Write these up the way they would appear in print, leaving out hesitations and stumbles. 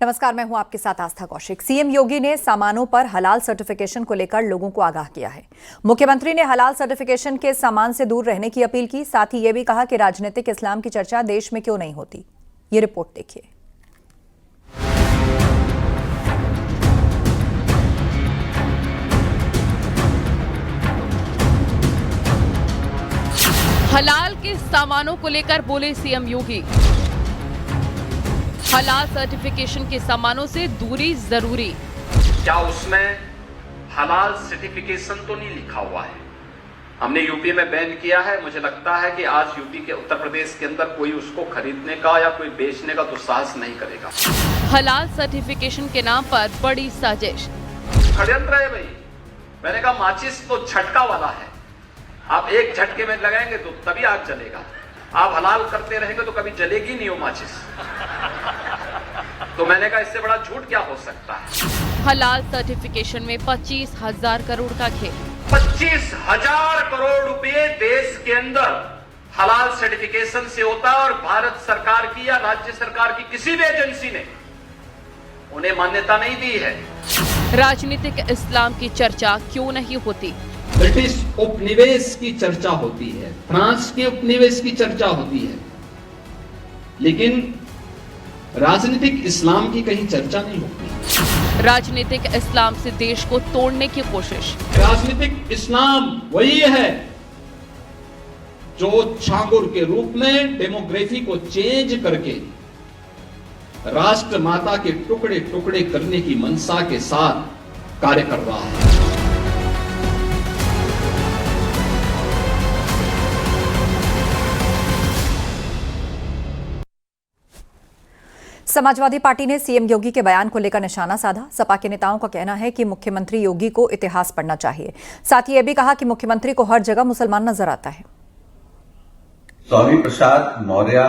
नमस्कार, मैं हूं आपके साथ आस्था कौशिक। सीएम योगी ने सामानों पर हलाल सर्टिफिकेशन को लेकर लोगों को आगाह किया है। मुख्यमंत्री ने हलाल सर्टिफिकेशन के सामान से दूर रहने की अपील की। साथ ही यह भी कहा कि राजनीतिक इस्लाम की चर्चा देश में क्यों नहीं होती। ये रिपोर्ट देखिए। हलाल के सामानों को लेकर बोले सीएम योगी। हलाल सर्टिफिकेशन के सामानों से दूरी जरूरी। क्या उसमें हलाल सर्टिफिकेशन तो नहीं लिखा हुआ है? हमने यूपी में बैन किया है। मुझे लगता है कि आज यूपी के उत्तर प्रदेश के अंदर कोई उसको खरीदने का या कोई बेचने का दुस्साहस नहीं करेगा। हलाल सर्टिफिकेशन के नाम पर बड़ी साजिश। षड्यंत्र है भाई। मैंने कहा माचिस तो झटका वाला है, आप एक झटके में लगाएंगे तो तभी आग जलेगा। आप हलाल करते रहेंगे तो कभी जलेगी नहीं वो माचिस। तो मैंने कहा इससे बड़ा झूठ क्या हो सकता है। हलाल सर्टिफिकेशन में 25,000 करोड़ का खेल। 25,000 करोड़ रुपए देश के अंदर हलाल सर्टिफिकेशन से होता है और भारत सरकार की या राज्य सरकार की किसी भी एजेंसी ने उन्हें मान्यता नहीं दी है। राजनीतिक इस्लाम की चर्चा क्यों नहीं होती। ब्रिटिश उपनिवेश की चर्चा होती है, फ्रांस के उपनिवेश की चर्चा होती है, लेकिन राजनीतिक इस्लाम की कहीं चर्चा नहीं होती। राजनीतिक इस्लाम से देश को तोड़ने की कोशिश। राजनीतिक इस्लाम वही है जो छांगुर के रूप में डेमोग्राफी को चेंज करके राष्ट्र माता के टुकड़े टुकड़े करने की मंशा के साथ कार्य कर रहा है। समाजवादी पार्टी ने सीएम योगी के बयान को लेकर निशाना साधा। सपा के नेताओं का कहना है कि मुख्यमंत्री योगी को इतिहास पढ़ना चाहिए। साथ ही यह भी कहा कि मुख्यमंत्री को हर जगह मुसलमान नजर आता है। स्वामी प्रसाद मौर्य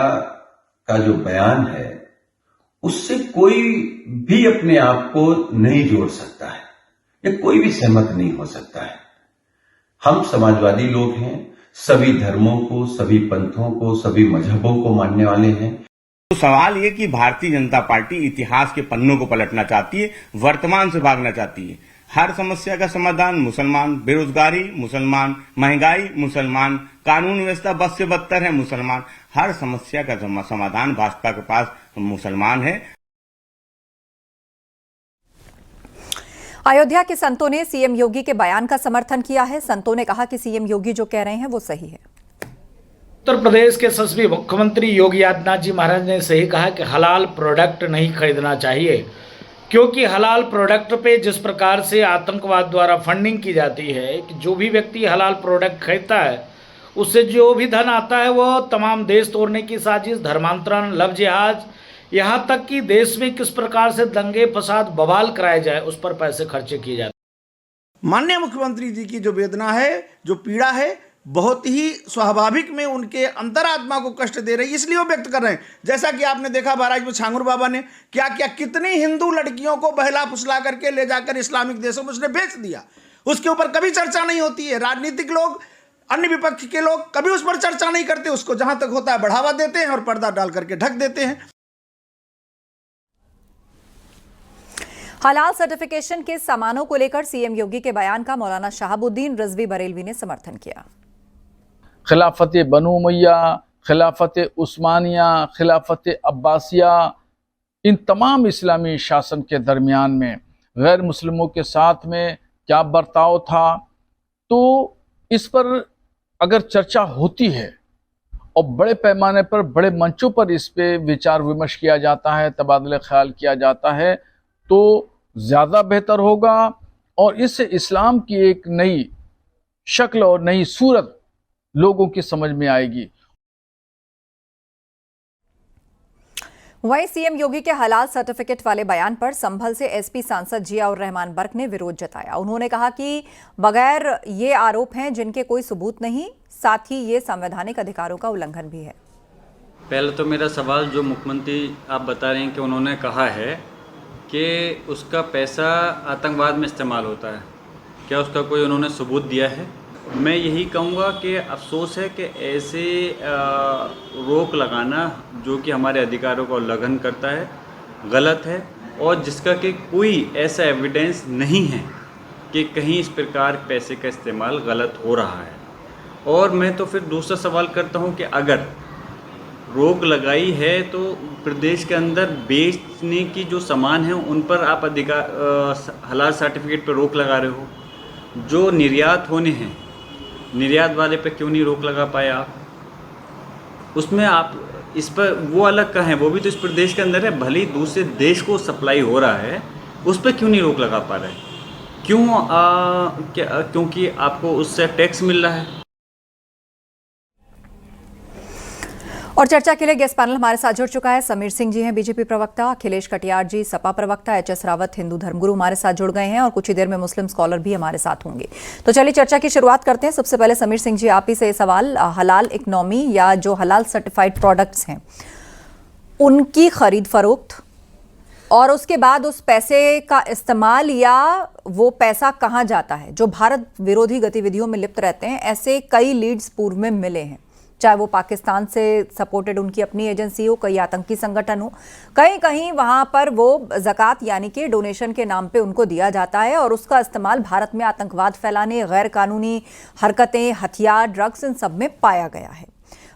का जो बयान है उससे कोई भी अपने आप को नहीं जोड़ सकता है या कोई भी सहमत नहीं हो सकता है। हम समाजवादी लोग हैं, सभी धर्मों को, सभी पंथों को, सभी मजहबों को मानने वाले हैं। तो सवाल ये कि भारतीय जनता पार्टी इतिहास के पन्नों को पलटना चाहती है, वर्तमान से भागना चाहती है। हर समस्या का समाधान मुसलमान, बेरोजगारी मुसलमान, महंगाई मुसलमान, कानून व्यवस्था बद से बदतर है मुसलमान। हर समस्या का समाधान भाजपा के पास मुसलमान है। अयोध्या के संतों ने सीएम योगी के बयान का समर्थन किया है। संतों ने कहा कि सीएम योगी जो कह रहे हैं वो सही है। उत्तर प्रदेश के यशस्वी मुख्यमंत्री योगी आदित्यनाथ जी महाराज ने सही कहा कि हलाल प्रोडक्ट नहीं खरीदना चाहिए, क्योंकि हलाल प्रोडक्ट पे जिस प्रकार से आतंकवाद द्वारा फंडिंग की जाती है कि जो भी व्यक्ति हलाल प्रोडक्ट खरीदता है उससे जो भी धन आता है वो तमाम देश तोड़ने की साजिश, धर्मांतरण, लव जिहाद, यहाँ तक कि देश में किस प्रकार से दंगे फसाद बवाल कराए जाए उस पर पैसे खर्चे किए जाते हैं। माननीय मुख्यमंत्री जी की जो वेदना है, जो पीड़ा है, बहुत ही स्वाभाविक में उनके अंतरात्मा को कष्ट दे रही है, इसलिए वो व्यक्त कर रहे हैं। जैसा कि आपने देखा महाराज में छांगुर बाबा ने क्या क्या कितनी हिंदू लड़कियों को बहला फुसला करके ले जाकर इस्लामिक देशों में उसने बेच दिया, उसके ऊपर कभी चर्चा नहीं होती है। राजनीतिक लोग, अन्य विपक्ष के लोग कभी उस पर चर्चा नहीं करते, उसको जहां तक होता है बढ़ावा देते हैं और पर्दा डाल करके ढक देते हैं। हलाल सर्टिफिकेशन के सामानों को लेकर सीएम योगी के बयान का मौलाना शहाबुद्दीन रिजवी बरेलवी ने समर्थन किया। खिलाफत बनु उमैया, खिलाफत उस्मानिया, खिलाफत अब्बासिया, इन तमाम इस्लामी शासन के दरमियान में गैर मुस्लिमों के साथ में क्या बर्ताव था, तो इस पर अगर चर्चा होती है और बड़े पैमाने पर, बड़े मंचों पर इस पे विचार विमर्श किया जाता है, तबादले ख्याल किया जाता है, तो ज़्यादा बेहतर होगा और इससे इस्लाम की एक नई शक्ल और नई सूरत लोगों की समझ में आएगी। वहीं सीएम योगी के हलाल सर्टिफिकेट वाले बयान पर संभल से एसपी सांसद जियाउर रहमान बर्क ने विरोध जताया। उन्होंने कहा कि बगैर ये आरोप हैं जिनके कोई सबूत नहीं, साथ ही ये संवैधानिक अधिकारों का उल्लंघन भी है। पहले तो मेरा सवाल, जो मुख्यमंत्री आप बता रहे हैं कि उन्होंने कहा है कि उसका पैसा आतंकवाद में इस्तेमाल होता है, क्या उसका कोई उन्होंने सबूत दिया है? मैं यही कहूँगा कि अफसोस है कि ऐसे रोक लगाना जो कि हमारे अधिकारों का उल्लंघन करता है, गलत है। और जिसका कि कोई ऐसा एविडेंस नहीं है कि कहीं इस प्रकार पैसे का इस्तेमाल गलत हो रहा है। और मैं तो फिर दूसरा सवाल करता हूं कि अगर रोक लगाई है तो प्रदेश के अंदर बेचने की जो सामान है उन पर आप हलाल सर्टिफिकेट पर रोक लगा रहे हो। जो निर्यात होने हैं, निर्यात वाले पे क्यों नहीं रोक लगा पाए आप? उसमें आप इस पर वो अलग का है, वो भी तो इस प्रदेश के अंदर है, भले ही दूसरे देश को सप्लाई हो रहा है, उस पर क्यों नहीं रोक लगा पा रहे? क्यों? क्योंकि आपको उससे टैक्स मिल रहा है। और चर्चा के लिए गेस्ट पैनल हमारे साथ जुड़ चुका है। समीर सिंह जी हैं बीजेपी प्रवक्ता, अखिलेश कटियार जी सपा प्रवक्ता, एचएस रावत हिंदू धर्मगुरु हमारे साथ जुड़ गए हैं और कुछ ही देर में मुस्लिम स्कॉलर भी हमारे साथ होंगे। तो चलिए चर्चा की शुरुआत करते हैं। सबसे पहले समीर सिंह जी, आप ही से ये सवाल, हलाल इकोनॉमी या जो हलाल सर्टिफाइड प्रोडक्ट्स हैं उनकी खरीद फरोख्त और उसके बाद उस पैसे का इस्तेमाल या वो पैसा कहाँ जाता है, जो भारत विरोधी गतिविधियों में लिप्त रहते हैं, ऐसे कई लीड्स पूर्व में मिले हैं, चाहे वो पाकिस्तान से सपोर्टेड उनकी अपनी एजेंसी हो, कई आतंकी संगठन हो, कहीं कहीं वहां पर वो ज़कात यानी कि डोनेशन के नाम पे उनको दिया जाता है और उसका इस्तेमाल भारत में आतंकवाद फैलाने, गैर कानूनी हरकतें, हथियार, ड्रग्स, इन सब में पाया गया है।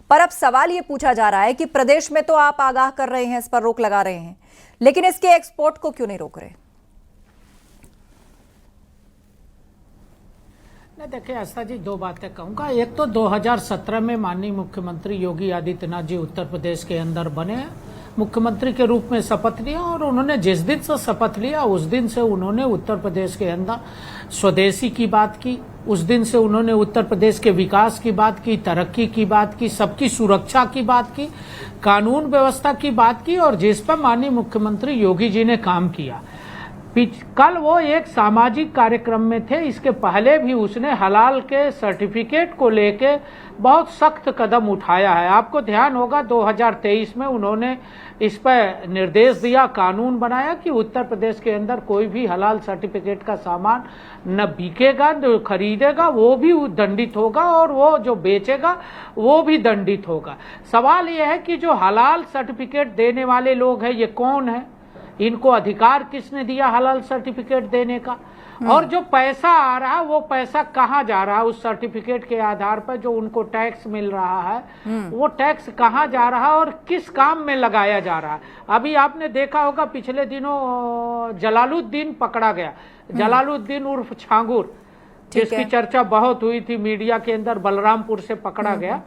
पर अब सवाल ये पूछा जा रहा है कि प्रदेश में तो आप आगाह कर रहे हैं, इस पर रोक लगा रहे हैं, लेकिन इसके एक्सपोर्ट को क्यों नहीं रोक रहे? नहीं, देखिए आस्था जी, दो बातें कहूँगा। एक तो 2017 में माननीय मुख्यमंत्री योगी आदित्यनाथ जी उत्तर प्रदेश के अंदर बने, मुख्यमंत्री के रूप में शपथ लिया और उन्होंने जिस दिन से शपथ लिया उस दिन से उन्होंने उत्तर प्रदेश के अंदर स्वदेशी की बात की, उस दिन से उन्होंने उत्तर प्रदेश के विकास की बात की, तरक्की की बात की, सबकी सुरक्षा की बात की, कानून व्यवस्था की बात की और जिस पर माननीय मुख्यमंत्री योगी जी ने काम किया। कल वो एक सामाजिक कार्यक्रम में थे, इसके पहले भी उसने हलाल के सर्टिफिकेट को लेके बहुत सख्त कदम उठाया है। आपको ध्यान होगा 2023 में उन्होंने इस पर निर्देश दिया, कानून बनाया कि उत्तर प्रदेश के अंदर कोई भी हलाल सर्टिफिकेट का सामान न बिकेगा, जो खरीदेगा वो भी दंडित होगा और वो जो बेचेगा वो भी दंडित होगा। सवाल यह है कि जो हलाल सर्टिफिकेट देने वाले लोग हैं ये कौन है, इनको अधिकार किसने दिया हलाल सर्टिफिकेट देने का, और जो पैसा आ रहा है वो पैसा कहाँ जा रहा है, उस सर्टिफिकेट के आधार पर जो उनको टैक्स मिल रहा है वो टैक्स कहाँ जा रहा है और किस काम में लगाया जा रहा है। अभी आपने देखा होगा पिछले दिनों जलालुद्दीन पकड़ा गया, जलालुद्दीन उर्फ छांगुर, जिसकी चर्चा बहुत हुई थी मीडिया के अंदर, बलरामपुर से पकड़ा गया।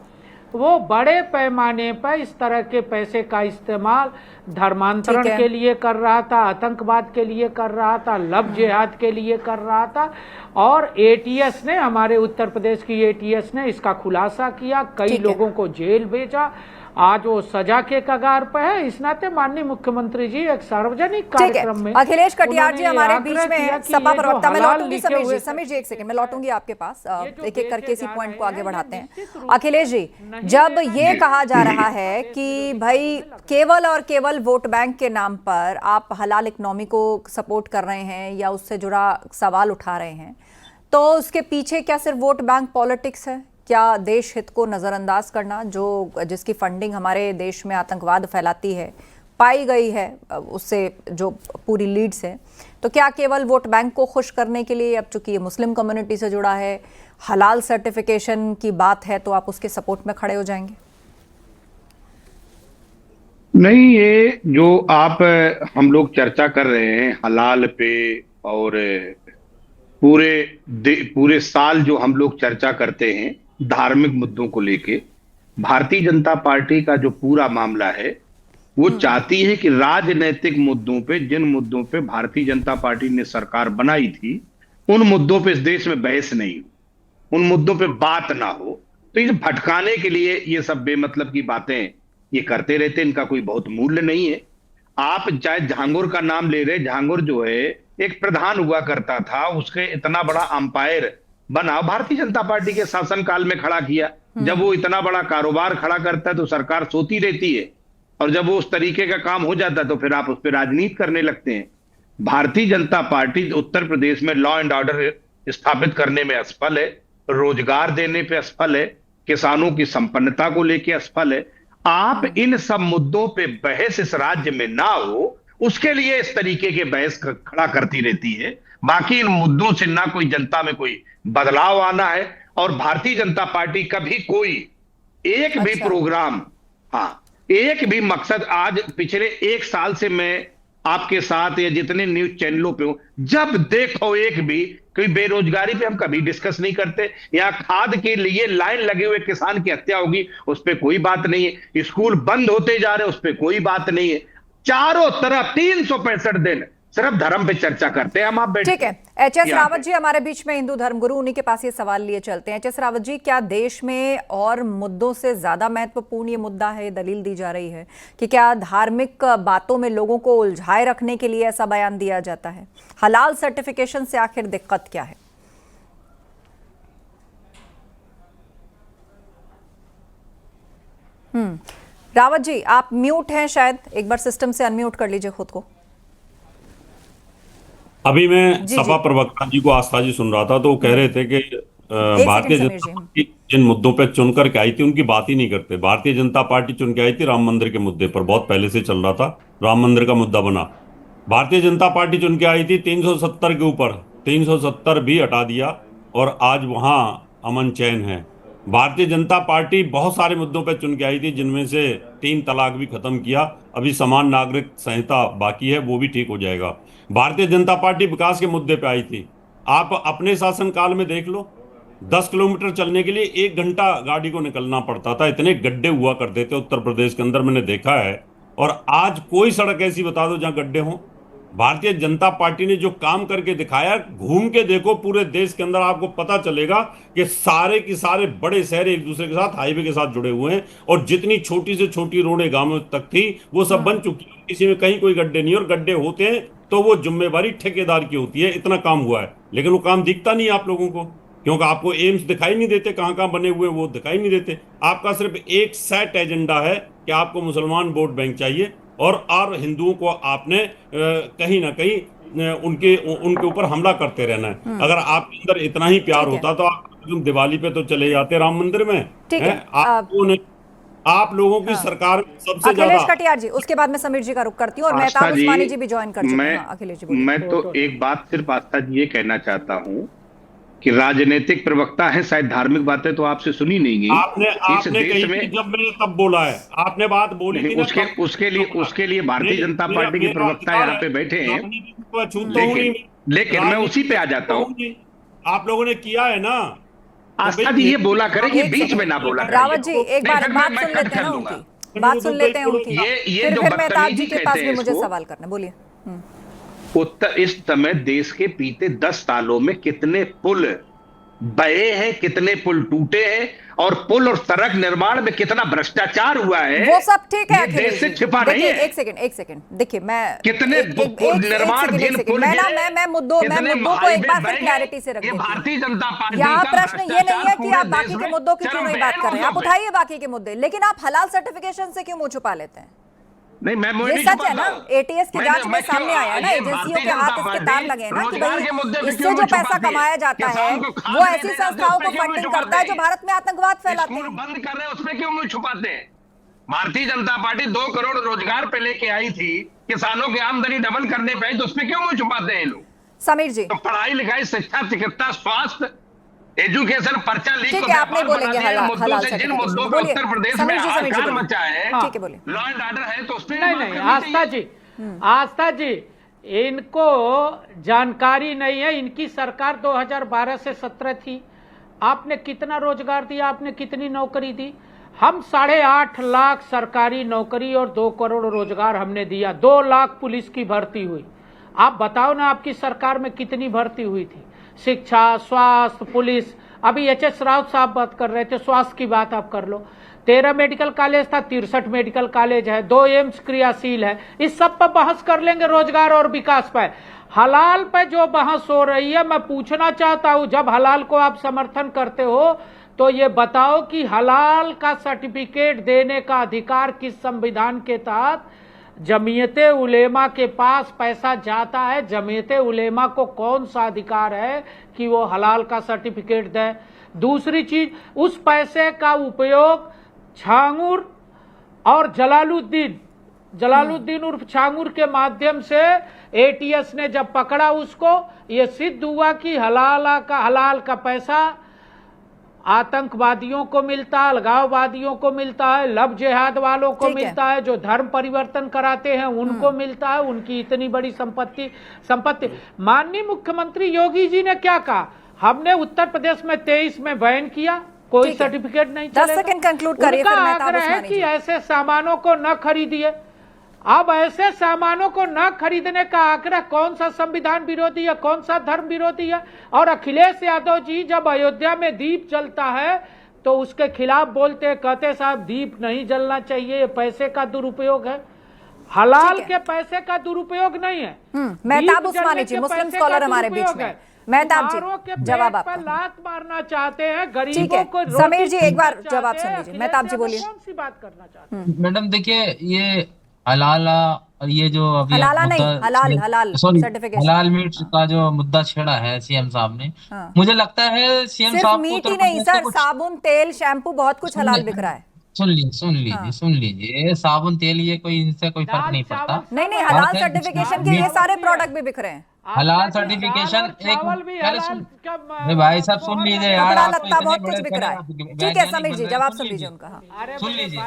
वो बड़े पैमाने पर इस तरह के पैसे का इस्तेमाल धर्मांतरण के लिए कर रहा था, आतंकवाद के लिए कर रहा था, लव जिहाद के लिए कर रहा था और एटीएस ने, हमारे उत्तर प्रदेश की एटीएस ने इसका खुलासा किया, कई लोगों को जेल भेजा, आज वो सजा के कगार पर है। इस नाते माननीय मुख्यमंत्री जी एक सार्वजनिक कार्यक्रम में, अखिलेश कटियार जी हमारे बीच में है, सपा प्रवक्ता। मैं लौटूंगी समीर जी एक सेकंड, मैं लौटूंगी आपके पास, एक एक करके इसी पॉइंट को आगे बढ़ाते हैं। अखिलेश जी, जब ये कहा जा रहा है कि भाई केवल और केवल वोट बैंक के नाम पर आप हलाल इकोनॉमी को सपोर्ट कर रहे हैं या उससे जुड़ा सवाल उठा रहे हैं, तो उसके पीछे क्या सिर्फ वोट बैंक पॉलिटिक्स है? क्या देश हित को नज़रअंदाज करना, जो जिसकी फंडिंग हमारे देश में आतंकवाद फैलाती है पाई गई है, उससे जो पूरी लीड्स है, तो क्या केवल वोट बैंक को खुश करने के लिए, अब चूंकि ये मुस्लिम कम्युनिटी से जुड़ा है, हलाल सर्टिफिकेशन की बात है, तो आप उसके सपोर्ट में खड़े हो जाएंगे? नहीं, ये जो आप हम लोग चर्चा कर रहे हैं हलाल पे और पूरे साल जो हम लोग चर्चा करते हैं धार्मिक मुद्दों को लेके, भारतीय जनता पार्टी का जो पूरा मामला है वो चाहती है कि राजनीतिक मुद्दों पे, जिन मुद्दों पे भारतीय जनता पार्टी ने सरकार बनाई थी, उन मुद्दों पे इस देश में बहस नहीं हो, उन मुद्दों पे बात ना हो। तो इसे भटकाने के लिए ये सब बेमतलब की बातें ये करते रहते, इनका कोई बहुत मूल्य नहीं है। आप चाहे झांगुर का नाम ले रहे, झांगुर जो है एक प्रधान हुआ करता था, उसके इतना बड़ा अंपायर बना, भारतीय जनता पार्टी के शासनकाल में खड़ा किया। जब वो इतना बड़ा कारोबार खड़ा करता है तो सरकार सोती रहती है, और जब वो उस तरीके का काम हो जाता है तो फिर आप उस पर राजनीति करने लगते हैं। भारतीय जनता पार्टी उत्तर प्रदेश में लॉ एंड ऑर्डर स्थापित करने में असफल है, रोजगार देने पे असफल है, किसानों की संपन्नता को लेकर असफल है। आप इन सब मुद्दों पे बहस इस राज्य में ना हो, उसके लिए इस तरीके के बहस खड़ा करती रहती है। बाकी इन मुद्दों से ना कोई जनता में कोई बदलाव आना है, और भारतीय जनता पार्टी का भी कोई एक भी प्रोग्राम, एक भी मकसद, आज पिछले 1 साल से मैं आपके साथ या जितने न्यूज चैनलों पे हूं, जब देखो एक भी कोई बेरोजगारी पे हम कभी डिस्कस नहीं करते, या खाद के लिए लाइन लगे हुए किसान की हत्या होगी उस पर कोई बात नहीं है, स्कूल बंद होते जा रहे उस पर कोई बात नहीं है। चारों तरफ 365 दिन सिर्फ धर्म पे चर्चा करते हैं हम। आप ठीक है, एच.एस. रावत जी हमारे बीच में, हिंदू धर्मगुरु, उन्हीं के पास ये सवाल लिए चलते हैं। एच.एस. रावत जी, क्या देश में और मुद्दों से ज्यादा महत्वपूर्ण ये मुद्दा है? दलील दी जा रही है कि क्या धार्मिक बातों में लोगों को उलझाए रखने के लिए ऐसा बयान दिया जाता है? हलाल सर्टिफिकेशन से आखिर दिक्कत क्या है? रावत जी, आप म्यूट हैं शायद, एक बार सिस्टम से अनम्यूट कर लीजिए खुद को। अभी मैं सपा प्रवक्ता जी को, आस्था जी सुन रहा था, तो वो कह रहे थे कि भारतीय जनता पार्टी जिन मुद्दों पर चुनकर के आई थी उनकी बात ही नहीं करते। भारतीय जनता पार्टी चुन के आई थी राम मंदिर के मुद्दे पर, बहुत पहले से चल रहा था, राम मंदिर का मुद्दा बना। भारतीय जनता पार्टी चुन के आई थी 370 के ऊपर, 370 भी हटा दिया और आज वहां अमन चैन है। भारतीय जनता पार्टी बहुत सारे मुद्दों पर चुन के आई थी, जिनमें से 3 तलाक भी खत्म किया, अभी समान नागरिक संहिता बाकी है, वो भी ठीक हो जाएगा। भारतीय जनता पार्टी विकास के मुद्दे पे आई थी। आप अपने शासनकाल में देख लो, 10 किलोमीटर चलने के लिए 1 घंटा गाड़ी को निकलना पड़ता था, इतने गड्ढे हुआ करते थे उत्तर प्रदेश के अंदर, मैंने देखा है। और आज कोई सड़क ऐसी बता दो जहां गड्ढे हों। भारतीय जनता पार्टी ने जो काम करके दिखाया, घूम के देखो पूरे देश के अंदर, आपको पता चलेगा कि सारे के सारे बड़े शहर एक दूसरे के साथ हाईवे के साथ जुड़े हुए हैं, और जितनी छोटी से छोटी रोडें गांवों तक थी वो सब बन चुकी है, किसी में कहीं कोई गड्ढे नहीं, और गड्ढे होते हैं तो वो जिम्मेवारी ठेकेदार की होती है। इतना काम हुआ है, लेकिन वो काम दिखता नहीं आप लोगों को, क्योंकि आपको एम्स दिखाई नहीं देते, कहां कहां बने हुए वो दिखाई नहीं देते। आपका सिर्फ एक सेट एजेंडा है कि आपको मुसलमान वोट बैंक चाहिए, और हिंदुओं को आपने कहीं ना कहीं उनके ऊपर हमला करते रहना है। अगर आपके अंदर इतना ही प्यार होता तो आप दिवाली पे तो चले जाते राम मंदिर में। आप लोगों की सरकार सबसे ज्यादा। अखिलेश कटियार जी, उसके बाद मैं समीर जी का रुख करती हूँ, और मेहताब उस्मानी जी भी ज्वाइन कर चुके हैं। अखिलेश जी, मैं तो एक बात सिर्फ आस्था जी ये कहना चाहता हूँ कि राजनीतिक प्रवक्ता है, शायद धार्मिक बातें तो आपसे सुनी नहीं गई। आपने कही थी जब मैंने तब बोला है, आपने बात बोली थी। उसके लिए भारतीय जनता पार्टी के प्रवक्ता यहाँ पे बैठे हैं, लेकिन मैं उसी पे आ जाता हूँ। आप लोगों ने किया है ना। आस्था जी ये बोला करें कि बीच में ना बोला करें। रावत जी, एक बार बात सुन लेते हैं उनकी, बात सुन लेते हैं उनकी, फिर मेहताब जी के पास भी मुझे सवाल करना, बोलिए। इस समय देश के बीते 10 सालों में कितने पुल बहे हैं, कितने पुल टूटे हैं, और पुल और सड़क निर्माण में कितना भ्रष्टाचार हुआ है, वो सब ठीक है। देश से छिपा नहीं है। एक सेकंड, देखिए मैं कितने निर्माण मैं मुद्दों को एक बार फिर क्लैरिटी से रखिए। भारतीय जनता पार्टी यहाँ प्रश्न ये नहीं है कि आप बाकी के मुद्दों की क्यों नहीं बात कर रहे हैं, आप उठाइए बाकी के मुद्दे, लेकिन आप हलाल सर्टिफिकेशन से क्यों मुंह छुपा लेते हैं? नहीं, मैं ये सच है ना, एटीएस की जांच में सामने आया है ना, एजेंसियों के हाथ इसके तार लगे हैं ना कि भाई इससे जो पैसा कमाया जाता है वो ऐसी संस्थाओं को फंडिंग करता है जो भारत में आतंकवाद फैलाते हैं। बंद कर रहे हैं, उसमें क्यों मुंह छुपाते हैं? भारतीय जनता पार्टी 2 करोड़ रोजगार पे लेके आई थी, किसानों की आमदनी डबल करने पे, तो उसमें क्यों मुंह छुपाते हैं लोग? समीर जी, तो पढ़ाई लिखाई, शिक्षा, चिकित्सा, स्वास्थ्य, एजुकेशन, पर्चा लीक, ठीक है, आपने बोलेंगे हलाल जिन मुद्दों पर उत्तर प्रदेश में हाहाकार मचा है, ठीक है, बोलिए। लॉ एंड ऑर्डर है तो उस पर नहीं, आस्था जी इनको जानकारी नहीं है। इनकी सरकार 2012 से 17 थी, आपने कितना रोजगार दिया, आपने कितनी नौकरी दी? हम 8.5 लाख सरकारी नौकरी और 2 करोड़ रोजगार हमने दिया। 2 लाख पुलिस की भर्ती हुई। आप बताओ ना आपकी सरकार में कितनी भर्ती हुई थी? शिक्षा, स्वास्थ्य, पुलिस। अभी एच.एस. रावत साहब बात कर रहे थे, स्वास्थ्य की बात आप कर लो। 13 मेडिकल कॉलेज था, 63 मेडिकल कॉलेज है, 2 एम्स क्रियाशील है। इस सब पर बहस कर लेंगे, रोजगार और विकास पर। हलाल पे जो बहस हो रही है, मैं पूछना चाहता हूं, जब हलाल को आप समर्थन करते हो तो ये बताओ कि हलाल का सर्टिफिकेट देने का अधिकार किस संविधान के तहत जमीयते उलेमा के पास पैसा जाता है? जमीयते उलेमा को कौन सा अधिकार है कि वो हलाल का सर्टिफिकेट दे? दूसरी चीज, उस पैसे का उपयोग छांगुर और जलालुद्दीन जलालुद्दीन उर्फ छांगुर के माध्यम से एटीएस ने जब पकड़ा उसको, ये सिद्ध हुआ कि हलाल का पैसा आतंकवादियों को मिलता है, अलगाववादियों को मिलता है, लव जिहाद वालों को मिलता है, जो धर्म परिवर्तन कराते हैं उनको मिलता है, उनकी इतनी बड़ी संपत्ति। माननीय मुख्यमंत्री योगी जी ने क्या कहा, हमने उत्तर प्रदेश में 23 में बैन किया, कोई सर्टिफिकेट नहीं चलेगा। 10 सेकंड कंक्लूड करिए, फिर उनका आग्रह है कि ऐसे सामानों को न खरीदिए। अब ऐसे सामानों को न खरीदने का आग्रह कौन सा संविधान विरोधी है, कौन सा धर्म विरोधी है? और अखिलेश यादव जी जब अयोध्या में दीप जलता है तो उसके खिलाफ बोलते, कहते साहब दीप नहीं जलना चाहिए, ये पैसे का दुरुपयोग है, हलाल के पैसे का दुरुपयोग नहीं है। मेहताब उस्मानी जी, मुस्लिम स्कॉलर हमारे बीच में। मेहताब जी, जवाब आपका। लात मारना चाहते हैं गरीबों को। समीर जी, एक बार जवाब सुन लीजिए। मेहताब जी बोलिए। कौन सी बात करना चाहते हैं? मैडम देखिए, ये हलाला और ये जो अभी हलाला नहीं, हलाल सर्टिफिकेशन, हलाल मीट का जो मुद्दा छेड़ा है सीएम साहब ने, मुझे लगता है सीएम साहब मीट ही नहीं सर, साबुन, तेल, शैम्पू, बहुत कुछ हलाल बिक रहा है। सुन लीजिए, साबुन, तेल, ये कोई इनसे कोई फर्क नहीं पड़ता। नहीं, हलाल सर्टिफिकेशन के ये सारे प्रोडक्ट भी बिक रहे हैं। हलाल सर्टिफिकेशन एक भाई साहब सुन लीजिए यार, लगता बहुत कुछ बिक रहा है। ठीक है समीर जी, जवाब सुन लीजिए उनका। सुन लीजिए,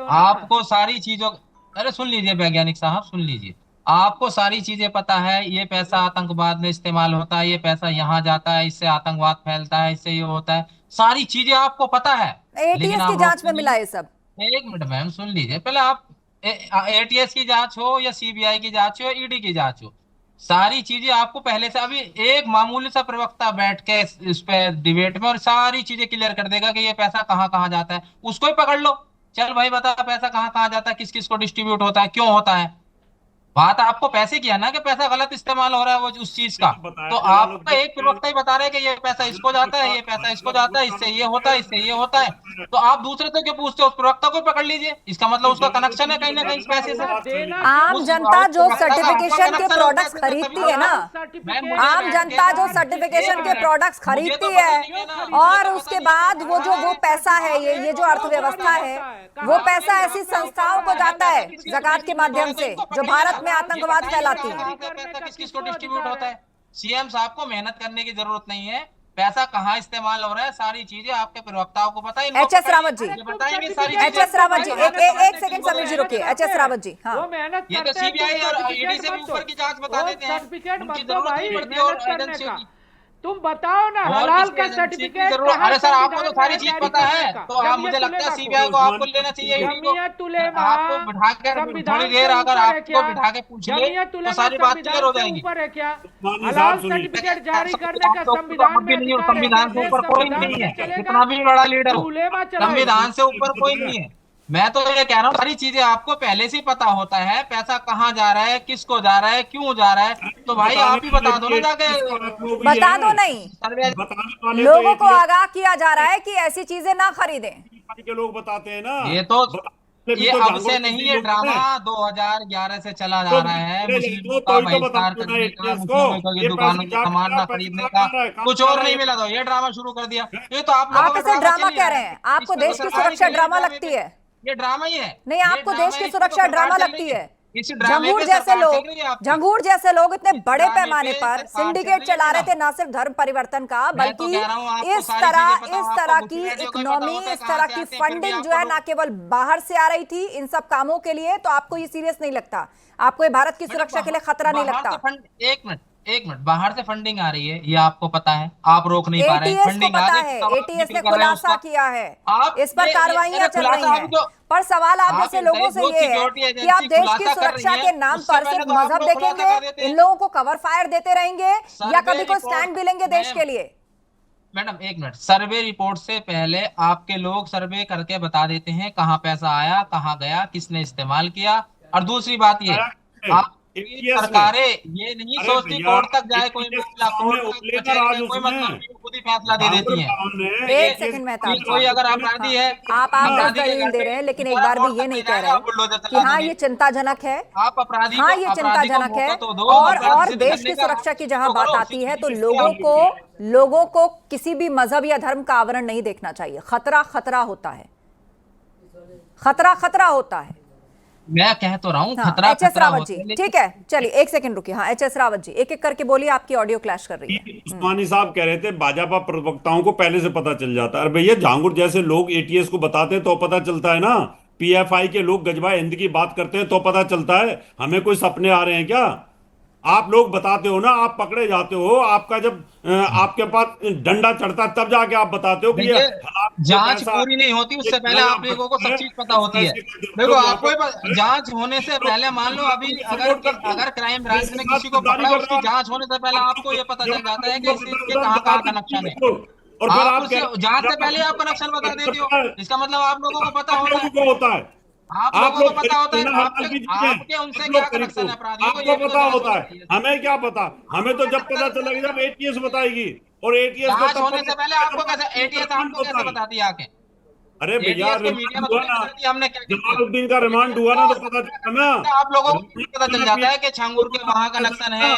आपको सारी चीजों, अरे सुन लीजिए वैज्ञानिक साहब, सुन लीजिए, आपको सारी चीजें पता है, ये पैसा आतंकवाद में इस्तेमाल होता है, ये पैसा यहाँ जाता है, इससे आतंकवाद फैलता है, इससे ये होता है, सारी चीजें आपको पता है। एटीएस की जांच में मिला है सब। एक मिनट मैम, सुन लीजिए पहले आप, एटीएस की जांच हो या सीबीआई की जांच हो या ईडी की जांच हो, सारी चीजें आपको पहले से, अभी एक मामूली सा प्रवक्ता बैठ के इस पे डिबेट में और सारी चीजें क्लियर कर देगा कि ये पैसा कहाँ कहाँ जाता है, उसको ही पकड़ लो, चल भाई बता पैसा कहाँ कहाँ जाता है, किस किस को डिस्ट्रीब्यूट होता है, क्यों होता है। बात आपको पैसे की है ना, कि पैसा गलत इस्तेमाल हो रहा है वो उस चीज का, तो आपका एक प्रवक्ता ही बता रहे हैं कि ये पैसा इसको जाता है, ये पैसा इसको जाता है, इससे ये होता है, इससे ये होता है, तो आप दूसरे से क्यों पूछते हो, उस प्रवक्ता को पकड़ लीजिए, इसका मतलब उसका कनेक्शन है कहीं ना कहीं इस पैसे से। आम जनता जो सर्टिफिकेशन के प्रोडक्ट्स खरीदती है ना, आम जनता जो सर्टिफिकेशन के प्रोडक्ट्स खरीदती है, और उसके बाद वो पैसा है, ये जो अर्थव्यवस्था है, वो पैसा ऐसी संस्थाओं को जाता है ज़कात के माध्यम से, जो भारत में आतंकवाद फैलाती है। किस किस को डिस्ट्रीब्यूट होता है। सीएम साहब को मेहनत करने की जरूरत नहीं है, पैसा कहाँ इस्तेमाल हो रहा है सारी चीजें आपके प्रवक्ताओं को पता है। एचएस रावत जी बताएंगे सारी चीजें। एचएस रावत जी एक सेकंड समीर जी रुकिए। एचएस रावत जी, हाँ, ये तो सीबीआई और ईडी से भी ऊपर की जांच बता देते हैं, उनकी जरूरत नहीं पड़ती और एजेंसियों की। तुम बताओ ना, हलाल का सर्टिफिकेट। अरे सर आपको तो सारी चीज पता है, तो आप, मुझे लगता है सीबीआई को आपको लेना चाहिए, आपको बिठा के थोड़ी देर अगर आपको बिठा के पूछ ले तो सारी बात क्लियर हो जाएगी। हलाल सर्टिफिकेट जारी करने का संविधान से ऊपर कोई नहीं है, कितना भी बड़ा लीडर हो, संविधान से ऊपर कोई नहीं है। मैं तो ये कह रहा हूँ सारी चीजें आपको पहले से पता होता है, पैसा कहाँ जा रहा है, किसको जा रहा है, क्यों जा रहा है, तो भाई आप ही बता दो ना जाके। बता दो नहीं, लोगों को आगाह किया जा रहा है कि ऐसी चीजें ना खरीदें। के लोग बताते हैं ना, ये अब से नहीं है, ड्रामा 2011 से चला जा रहा है, मुस्लिमों का बहिष्कार करने का, मुस्लिमों की दुकानों के सामान ना खरीदने का, कुछ और नहीं मिला तो ये ड्रामा शुरू कर दिया। ये तो आप इसे ड्रामा कह रहे हैं, आपको देश की सुरक्षा ड्रामा लगती है? ये ड्रामा ही है। नहीं, आपको देश की सुरक्षा ड्रामा लगती है? झंगूर जैसे लोग इतने बड़े पैमाने पर सिंडिकेट चला रहे थे, ना सिर्फ धर्म परिवर्तन का, बल्कि इस तरह की इकोनॉमी, इस तरह की फंडिंग जो है ना केवल बाहर से आ रही थी इन सब कामों के लिए। तो आपको ये सीरियस नहीं लगता? आपको ये भारत की सुरक्षा के लिए खतरा नहीं लगता? एक मिनट, बाहर से फंडिंग आ रही है, ये आपको पता है, आप रोक नहीं पा रहे। फंडिंग आ रही है, एटीएस ने खुलासा किया है, इस पर कार्रवाइयां चल रही हैं। पर सवाल आप जैसे लोगों से ये है कि आप देश की सुरक्षा के नाम पर सिर्फ मजहब देखेंगे, इन लोगों को कवर फायर देते रहेंगे, या कभी कोई स्टैंड भी लेंगे देश के लिए? मैडम एक मिनट, सर्वे रिपोर्ट से पहले आपके लोग सर्वे करके बता देते हैं कहाँ पैसा आया, कहाँ गया, किसने इस्तेमाल किया। और दूसरी बात ये, आप सरकारें ये नहीं सोचती कोर्ट तक जाए कोई मामला, कोई मतलब खुद ही फैसला दे देती हैं। एक सेकंड में कोई अगर अपराधी है, आप दलील दे रहे हैं, लेकिन एक बार भी ये नहीं कह रहे कि हाँ ये चिंताजनक है, आप अपराधी, हाँ ये चिंताजनक है। और देश की सुरक्षा की जहां बात आती है तो लोगों को किसी भी मजहब या धर्म का आवरण नहीं देखना चाहिए। खतरा होता है, खतरा होता है। मैं कह तो रहा हूँ हाँ, खतरा एच.एस. खतरा रावत होता है, जी, ठीक है, चलिए एक सेकंड रुकिए। हाँ, एच.एस. रावत जी, एक एक करके बोलिए, आपकी ऑडियो क्लैश कर रही है। उस्मानी साहब कह रहे थे भाजपा प्रवक्ताओं को पहले से पता चल जाता है। अरे भैया, झांगुर जैसे लोग एटीएस को बताते हैं तो पता चलता है ना। पीएफआई के लोग गजबा हिंद की बात करते हैं तो पता चलता है। हमें कोई सपने आ रहे हैं क्या? आप लोग बताते हो ना, आप पकड़े जाते हो। आपका जब आपके पास डंडा चढ़ता है तब जाके आप बताते हो कि ये जांच पूरी नहीं होती उससे पहले आप लोगों को सब चीज पता होती है। देखो आपको जांच होने से पहले, मान लो अभी अगर क्राइम ब्रांच ने किसी को पकड़ा, उसकी जांच होने से पहले आपको ये पता चल जाता है कि इसके कहाँ कनेक्शन है, और फिर आप आप उसे जांच से पहले आप कनेक्शन बता देते हो। इसका मतलब आप लोगों को पता होता है, आप लोगों को पता होता है आपके उनसे क्या कनेक्शन है अपराधियों को, आपको पता होता है, हमें क्या पता? हमें तो जब पता चलेगा जब एटीएस बताएगी। और एटीएस जांच होने से पहले आपको कैसे एटीएस आपको कैसे बताती है आके? अरे भैया, मीडिया में हमने क्या जमालुद्दीन का रिमांड हुआ ना तो पता चला ना। आप लोगों को पता चल जाता है कि छांगुर के वहां कनेक्शन है।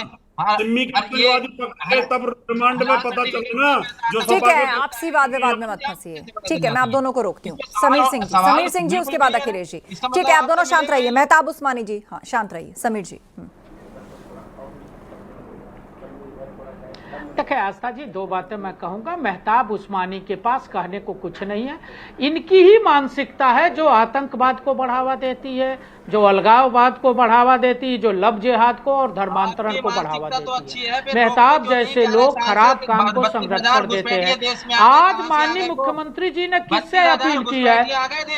तब रिमांड में पता चला ना। जो ठीक है, आपसी वाद विवाद में मत फंसिए। ठीक है, मैं आप दोनों को रोकती हूँ। समीर सिंह जी, उसके बाद अखिलेश जी। ठीक है, आप दोनों शांत रहिए। मेहताब उस्मानी जी, हाँ शांत रहिए। समीर जी। देखिए आस्था जी, दो बातें मैं कहूंगा। मेहताब उस्मानी के पास कहने को कुछ नहीं है। इनकी ही मानसिकता है जो आतंकवाद को बढ़ावा देती है, जो अलगाववाद को बढ़ावा देती है, जो लव जिहाद को और धर्मांतरण को बढ़ावा देती है। मेहताब जैसे लोग खराब काम को संरक्षण कर देते हैं। आज माननीय मुख्यमंत्री जी ने किससे अपील की है?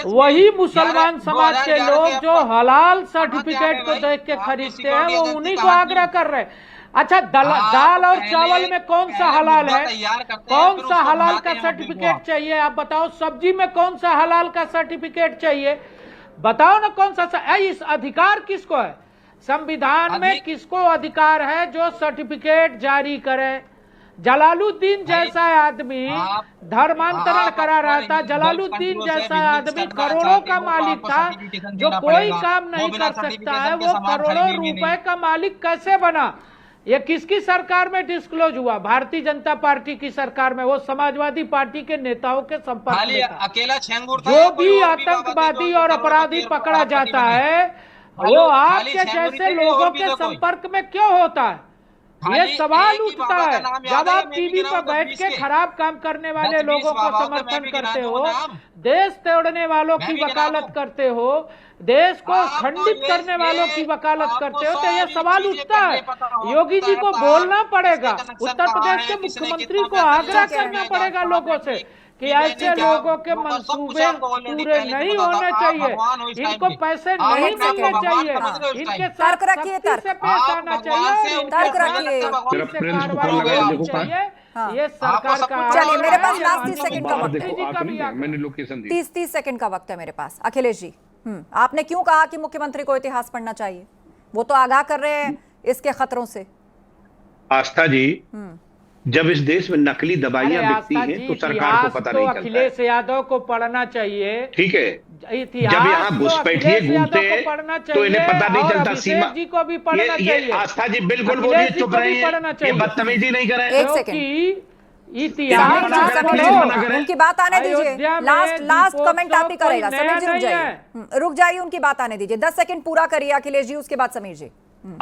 वही मुसलमान समाज के लोग जो हलाल सर्टिफिकेट को देख के खरीदते हैं, वो उन्हीं को आग्रह कर रहे हैं। अच्छा, दाल और चावल में कौन सा हलाल है? कौन सा हलाल का सर्टिफिकेट चाहिए? आप बताओ। सब्जी में कौन सा हलाल का सर्टिफिकेट चाहिए? बताओ ना कौन सा। इस अधिकार किसको है? संविधान में किसको अधिकार है जो सर्टिफिकेट जारी करे? जलालुद्दीन जैसा आदमी धर्मांतरण करा रहा था। जलालुद्दीन जैसा आदमी करोड़ों का मालिक था, जो कोई काम नहीं कर सकता है, वो करोड़ों रुपए का मालिक कैसे बना? ये किसकी सरकार में डिस्क्लोज हुआ? भारतीय जनता पार्टी की सरकार में। वो समाजवादी पार्टी के नेताओं के संपर्क में था। अकेला छेंगुर था। जो भी आतंकवादी और अपराधी पकड़ा जाता है, वो आपके जैसे लोगों के संपर्क में क्यों होता है? ये सवाल उठता है। जब आप टीवी पर बैठ के खराब काम करने वाले लोगों को समर्थन करते हो, देश तोड़ने वालों की वकालत करते हो, देश को खंडित करने वालों की वकालत करते हो, तो ये सवाल उठता है। योगी जी को बोलना पड़ेगा, उत्तर प्रदेश के मुख्यमंत्री को आग्रह करना पड़ेगा लोगों से कि ऐसे लोगों के मंसूबे पूरे नहीं होने चाहिए, इनको पैसे नहीं मिलने चाहिए, इनके तर्क रखिए, से पेश आना चाहिए, तर्क रखिए। ये सरकार का। चलिए, मेरे पास लास्ट 30 सेकंड का वक्त है। मैंने लोकेशन दी। 30 सेकंड का वक्त है मेरे पास। अखिलेश जी, आपने क्यों कहा कि मुख्यमंत्री को इतिहास पढ़ना चाहिए? वो तो आगाह कर रहे हैं इसके खतरों से। आस्था जी, जब इस देश में नकली दवाइयां बिकती हैं तो सरकार को पता नहीं चलता। अखिलेश यादव को पढ़ना चाहिए। ठीक है, जब यहाँ घुसपैठिए घूमते हैं तो इन्हें पता नहीं चलता। सीमा जी को भी पढ़ना चाहिए। आस्था जी बिल्कुल बोलिए, चुप रहिए, ये बदतमीजी नहीं करें। एक सेकंड, उनकी बात आने दीजिए। लास्ट कमेंट आप ही करेगा। समीर जी रुक जाइए, उनकी बात आने दीजिए। 10 सेकंड पूरा करिए अखिलेश जी, उसके बाद समीर जी।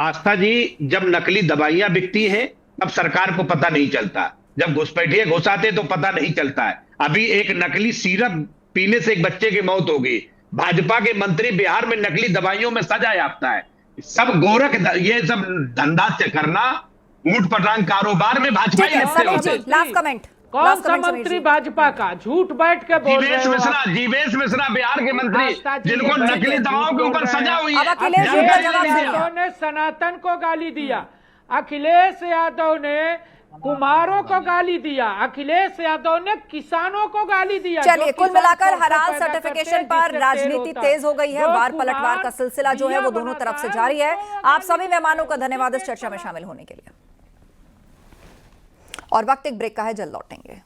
आस्था जी, जब नकली दवाइयां बिकती हैं तब सरकार को पता नहीं चलता। जब घुसपैठिए घुसाते तो पता नहीं चलता है। अभी एक नकली सिरप पीने से एक बच्चे की मौत हो गई। भाजपा के मंत्री बिहार में नकली दवाइयों में सजा याफ्ता है। सब गोरख, ये सब धंधा करना, ऊंट पटांग कारोबार में भाजपा ही लास्ट कमेंट। कौन सा मंत्री भाजपा का झूठ बैठ के बोल रहे हो? जीवेश मिश्रा बिहार के मंत्री, जिनको नकली दवाओं के ऊपर सजा हुई है। ने सनातन को गाली दिया, अखिलेश यादव ने कुमारों को गाली दिया, अखिलेश यादव ने किसानों को गाली दिया। चलिए, कुल मिलाकर हलाल सर्टिफिकेशन पर राजनीति तेज हो गई है। वार पलटवार का सिलसिला जो है वो दोनों तरफ से जारी है। आप सभी मेहमानों का धन्यवाद इस चर्चा में शामिल होने के लिए। और वक्त एक ब्रेक का है, जल्द लौटेंगे।